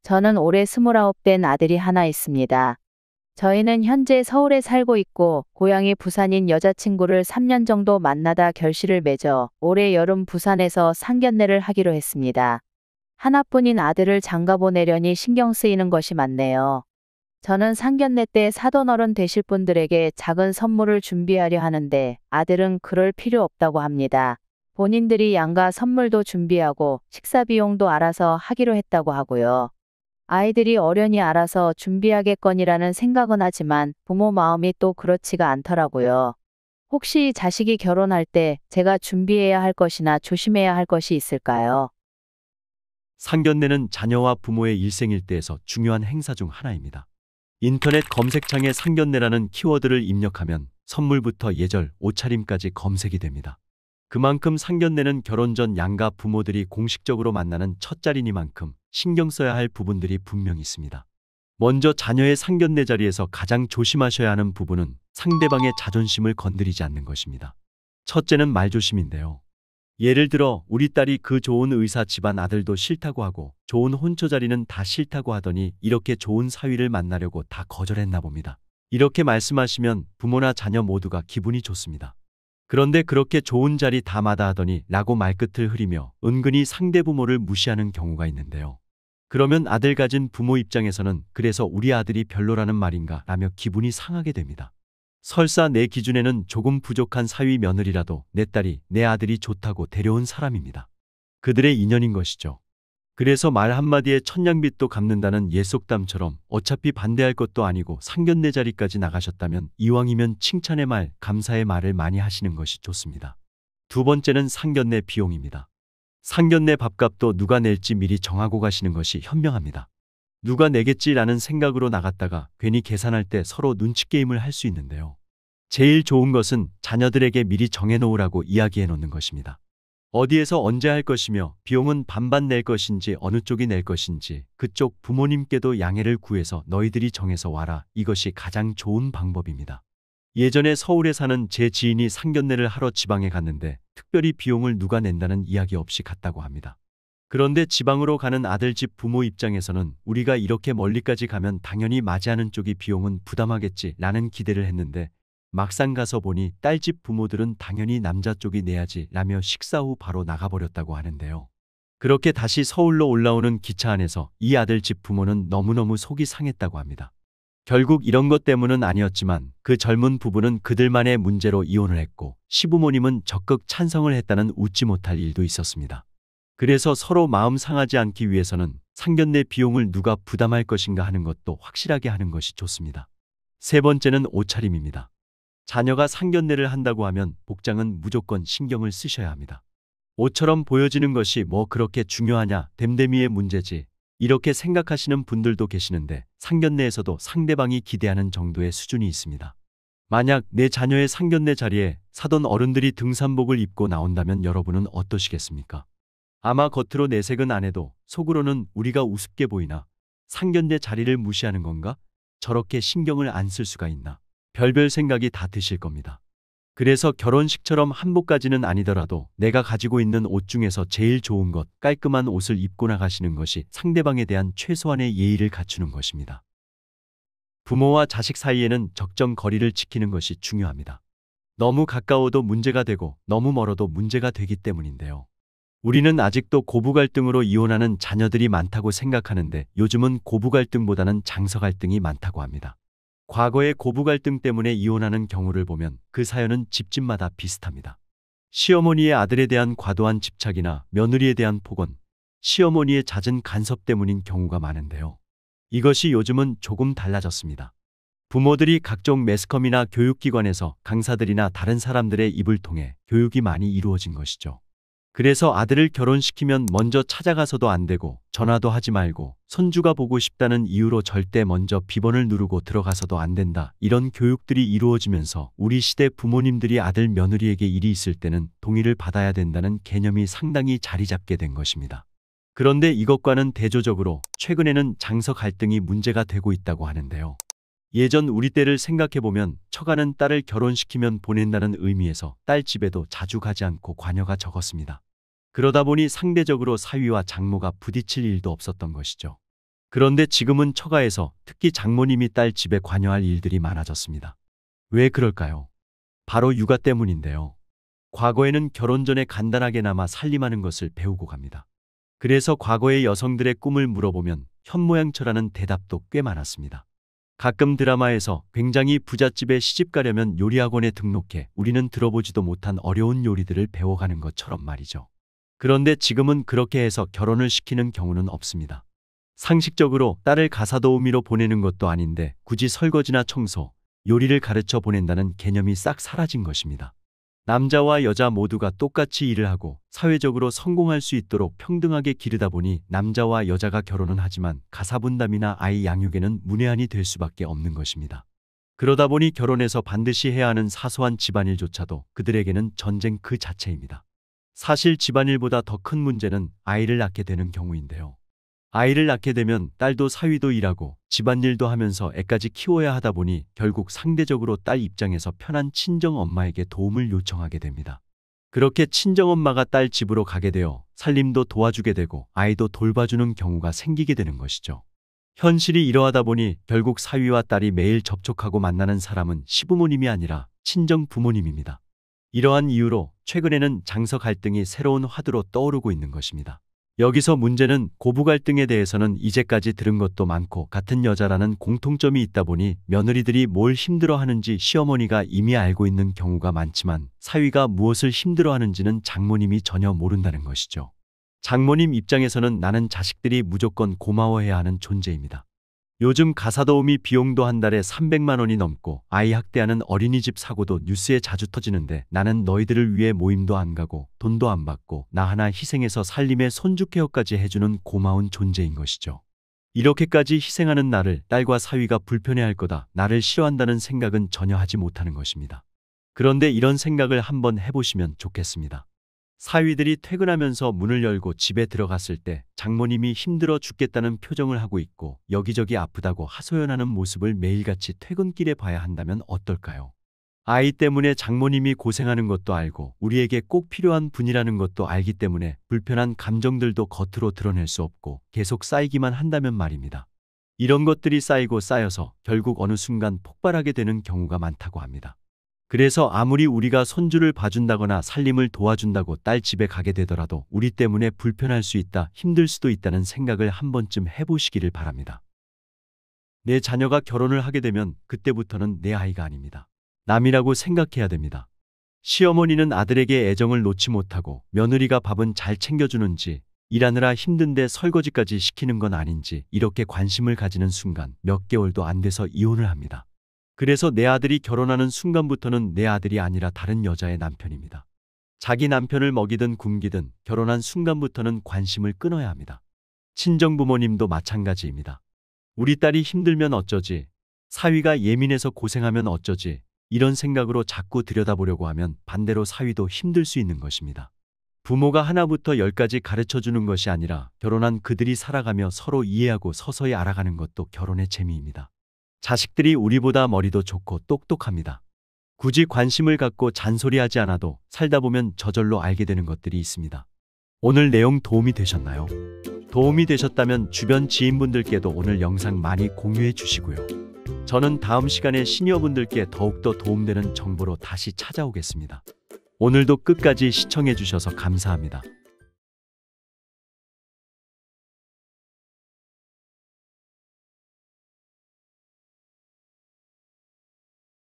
저는 올해 29 된 아들이 하나 있습니다. 저희는 현재 서울에 살고 있고 고향이 부산인 여자친구를 3년 정도 만나다 결실을 맺어 올해 여름 부산에서 상견례를 하기로 했습니다. 하나뿐인 아들을 장가 보내려니 신경 쓰이는 것이 많네요. 저는 상견례 때 사돈어른 되실 분들에게 작은 선물을 준비하려 하는데 아들은 그럴 필요 없다고 합니다. 본인들이 양가 선물도 준비하고 식사 비용도 알아서 하기로 했다고 하고요. 아이들이 어련히 알아서 준비하겠거니라는 생각은 하지만 부모 마음이 또 그렇지가 않더라고요. 혹시 자식이 결혼할 때 제가 준비해야 할 것이나 조심해야 할 것이 있을까요? 상견례는 자녀와 부모의 일생일대에서 중요한 행사 중 하나입니다. 인터넷 검색창에 상견례라는 키워드를 입력하면 선물부터 예절, 옷차림까지 검색이 됩니다. 그만큼 상견례는 결혼 전 양가 부모들이 공식적으로 만나는 첫 자리니만큼 신경 써야 할 부분들이 분명히 있습니다. 먼저 자녀의 상견례 자리에서 가장 조심하셔야 하는 부분은 상대방의 자존심을 건드리지 않는 것입니다. 첫째는 말조심인데요. 예를 들어 우리 딸이 그 좋은 의사 집안 아들도 싫다고 하고 좋은 혼처 자리는 다 싫다고 하더니 이렇게 좋은 사위를 만나려고 다 거절했나 봅니다. 이렇게 말씀하시면 부모나 자녀 모두가 기분이 좋습니다. 그런데 그렇게 좋은 자리 다 마다하더니 라고 말끝을 흐리며 은근히 상대 부모를 무시하는 경우가 있는데요. 그러면 아들 가진 부모 입장에서는 그래서 우리 아들이 별로라는 말인가 라며 기분이 상하게 됩니다. 설사 내 기준에는 조금 부족한 사위 며느리라도 내 딸이 내 아들이 좋다고 데려온 사람입니다. 그들의 인연인 것이죠. 그래서 말 한마디에 천냥빚도 갚는다는 옛속담처럼 어차피 반대할 것도 아니고 상견례 자리까지 나가셨다면 이왕이면 칭찬의 말, 감사의 말을 많이 하시는 것이 좋습니다. 두 번째는 상견례 비용입니다. 상견례 밥값도 누가 낼지 미리 정하고 가시는 것이 현명합니다. 누가 내겠지라는 생각으로 나갔다가 괜히 계산할 때 서로 눈치 게임을 할 수 있는데요. 제일 좋은 것은 자녀들에게 미리 정해놓으라고 이야기해 놓는 것입니다. 어디에서 언제 할 것이며 비용은 반반 낼 것인지 어느 쪽이 낼 것인지 그쪽 부모님께도 양해를 구해서 너희들이 정해서 와라. 이것이 가장 좋은 방법입니다. 예전에 서울에 사는 제 지인이 상견례를 하러 지방에 갔는데 특별히 비용을 누가 낸다는 이야기 없이 갔다고 합니다. 그런데 지방으로 가는 아들 집 부모 입장에서는 우리가 이렇게 멀리까지 가면 당연히 맞이하는 쪽이 비용은 부담하겠지 라는 기대를 했는데 막상 가서 보니 딸 집 부모들은 당연히 남자 쪽이 내야지 라며 식사 후 바로 나가버렸다고 하는데요. 그렇게 다시 서울로 올라오는 기차 안에서 이 아들 집 부모는 너무너무 속이 상했다고 합니다. 결국 이런 것 때문은 아니었지만 그 젊은 부부는 그들만의 문제로 이혼을 했고 시부모님은 적극 찬성을 했다는 웃지 못할 일도 있었습니다. 그래서 서로 마음 상하지 않기 위해서는 상견례 비용을 누가 부담할 것인가 하는 것도 확실하게 하는 것이 좋습니다. 세 번째는 옷차림입니다. 자녀가 상견례를 한다고 하면 복장은 무조건 신경을 쓰셔야 합니다. 옷처럼 보여지는 것이 뭐 그렇게 중요하냐, 됨됨이의 문제지. 이렇게 생각하시는 분들도 계시는데 상견례에서도 상대방이 기대하는 정도의 수준이 있습니다. 만약 내 자녀의 상견례 자리에 사돈 어른들이 등산복을 입고 나온다면 여러분은 어떠시겠습니까? 아마 겉으로 내색은 안 해도 속으로는 우리가 우습게 보이나? 상견례 자리를 무시하는 건가? 저렇게 신경을 안 쓸 수가 있나? 별별 생각이 다 드실 겁니다. 그래서 결혼식처럼 한복까지는 아니더라도 내가 가지고 있는 옷 중에서 제일 좋은 것, 깔끔한 옷을 입고 나가시는 것이 상대방에 대한 최소한의 예의를 갖추는 것입니다. 부모와 자식 사이에는 적정 거리를 지키는 것이 중요합니다. 너무 가까워도 문제가 되고 너무 멀어도 문제가 되기 때문인데요. 우리는 아직도 고부 갈등으로 이혼하는 자녀들이 많다고 생각하는데 요즘은 고부 갈등보다는 장서 갈등이 많다고 합니다. 과거의 고부 갈등 때문에 이혼하는 경우를 보면 그 사연은 집집마다 비슷합니다. 시어머니의 아들에 대한 과도한 집착이나 며느리에 대한 폭언, 시어머니의 잦은 간섭 때문인 경우가 많은데요. 이것이 요즘은 조금 달라졌습니다. 부모들이 각종 매스컴이나 교육기관에서 강사들이나 다른 사람들의 입을 통해 교육이 많이 이루어진 것이죠. 그래서 아들을 결혼시키면 먼저 찾아가서도 안 되고 전화도 하지 말고 손주가 보고 싶다는 이유로 절대 먼저 비번을 누르고 들어가서도 안 된다. 이런 교육들이 이루어지면서 우리 시대 부모님들이 아들 며느리에게 일이 있을 때는 동의를 받아야 된다는 개념이 상당히 자리 잡게 된 것입니다. 그런데 이것과는 대조적으로 최근에는 장서 갈등이 문제가 되고 있다고 하는데요. 예전 우리 때를 생각해보면 처가는 딸을 결혼시키면 보낸다는 의미에서 딸 집에도 자주 가지 않고 관여가 적었습니다. 그러다 보니 상대적으로 사위와 장모가 부딪힐 일도 없었던 것이죠. 그런데 지금은 처가에서 특히 장모님이 딸 집에 관여할 일들이 많아졌습니다. 왜 그럴까요? 바로 육아 때문인데요. 과거에는 결혼 전에 간단하게나마 살림하는 것을 배우고 갑니다. 그래서 과거의 여성들의 꿈을 물어보면 현모양처라는 대답도 꽤 많았습니다. 가끔 드라마에서 굉장히 부잣집에 시집가려면 요리학원에 등록해 우리는 들어보지도 못한 어려운 요리들을 배워가는 것처럼 말이죠. 그런데 지금은 그렇게 해서 결혼을 시키는 경우는 없습니다. 상식적으로 딸을 가사도우미로 보내는 것도 아닌데 굳이 설거지나 청소, 요리를 가르쳐 보낸다는 개념이 싹 사라진 것입니다. 남자와 여자 모두가 똑같이 일을 하고 사회적으로 성공할 수 있도록 평등하게 기르다 보니 남자와 여자가 결혼은 하지만 가사분담이나 아이 양육에는 문외한이 될 수밖에 없는 것입니다. 그러다 보니 결혼해서 반드시 해야 하는 사소한 집안일조차도 그들에게는 전쟁 그 자체입니다. 사실 집안일보다 더 큰 문제는 아이를 낳게 되는 경우인데요. 아이를 낳게 되면 딸도 사위도 일하고 집안일도 하면서 애까지 키워야 하다 보니 결국 상대적으로 딸 입장에서 편한 친정엄마에게 도움을 요청하게 됩니다. 그렇게 친정엄마가 딸 집으로 가게 되어 살림도 도와주게 되고 아이도 돌봐주는 경우가 생기게 되는 것이죠. 현실이 이러하다 보니 결국 사위와 딸이 매일 접촉하고 만나는 사람은 시부모님이 아니라 친정 부모님입니다. 이러한 이유로 최근에는 장서 갈등이 새로운 화두로 떠오르고 있는 것입니다. 여기서 문제는 고부 갈등에 대해서는 이제까지 들은 것도 많고 같은 여자라는 공통점이 있다 보니 며느리들이 뭘 힘들어하는지 시어머니가 이미 알고 있는 경우가 많지만 사위가 무엇을 힘들어하는지는 장모님이 전혀 모른다는 것이죠. 장모님 입장에서는 나는 자식들이 무조건 고마워해야 하는 존재입니다. 요즘 가사도우미 비용도 한 달에 300만 원이 넘고 아이 학대하는 어린이집 사고도 뉴스에 자주 터지는데 나는 너희들을 위해 모임도 안 가고 돈도 안 받고 나 하나 희생해서 살림에 손주 케어까지 해주는 고마운 존재인 것이죠. 이렇게까지 희생하는 나를 딸과 사위가 불편해할 거다, 나를 싫어한다는 생각은 전혀 하지 못하는 것입니다. 그런데 이런 생각을 한번 해보시면 좋겠습니다. 사위들이 퇴근하면서 문을 열고 집에 들어갔을 때 장모님이 힘들어 죽겠다는 표정을 하고 있고 여기저기 아프다고 하소연하는 모습을 매일같이 퇴근길에 봐야 한다면 어떨까요? 아이 때문에 장모님이 고생하는 것도 알고 우리에게 꼭 필요한 분이라는 것도 알기 때문에 불편한 감정들도 겉으로 드러낼 수 없고 계속 쌓이기만 한다면 말입니다. 이런 것들이 쌓이고 쌓여서 결국 어느 순간 폭발하게 되는 경우가 많다고 합니다. 그래서 아무리 우리가 손주를 봐준다거나 살림을 도와준다고 딸 집에 가게 되더라도 우리 때문에 불편할 수 있다, 힘들 수도 있다는 생각을 한 번쯤 해보시기를 바랍니다. 내 자녀가 결혼을 하게 되면 그때부터는 내 아이가 아닙니다. 남이라고 생각해야 됩니다. 시어머니는 아들에게 애정을 놓지 못하고 며느리가 밥은 잘 챙겨주는지 일하느라 힘든데 설거지까지 시키는 건 아닌지 이렇게 관심을 가지는 순간 몇 개월도 안 돼서 이혼을 합니다. 그래서 내 아들이 결혼하는 순간부터는 내 아들이 아니라 다른 여자의 남편입니다. 자기 남편을 먹이든 굶기든 결혼한 순간부터는 관심을 끊어야 합니다. 친정부모님도 마찬가지입니다. 우리 딸이 힘들면 어쩌지? 사위가 예민해서 고생하면 어쩌지? 이런 생각으로 자꾸 들여다보려고 하면 반대로 사위도 힘들 수 있는 것입니다. 부모가 하나부터 열까지 가르쳐주는 것이 아니라 결혼한 그들이 살아가며 서로 이해하고 서서히 알아가는 것도 결혼의 재미입니다. 자식들이 우리보다 머리도 좋고 똑똑합니다. 굳이 관심을 갖고 잔소리하지 않아도 살다 보면 저절로 알게 되는 것들이 있습니다. 오늘 내용 도움이 되셨나요? 도움이 되셨다면 주변 지인분들께도 오늘 영상 많이 공유해 주시고요. 저는 다음 시간에 시니어분들께 더욱더 도움되는 정보로 다시 찾아오겠습니다. 오늘도 끝까지 시청해 주셔서 감사합니다.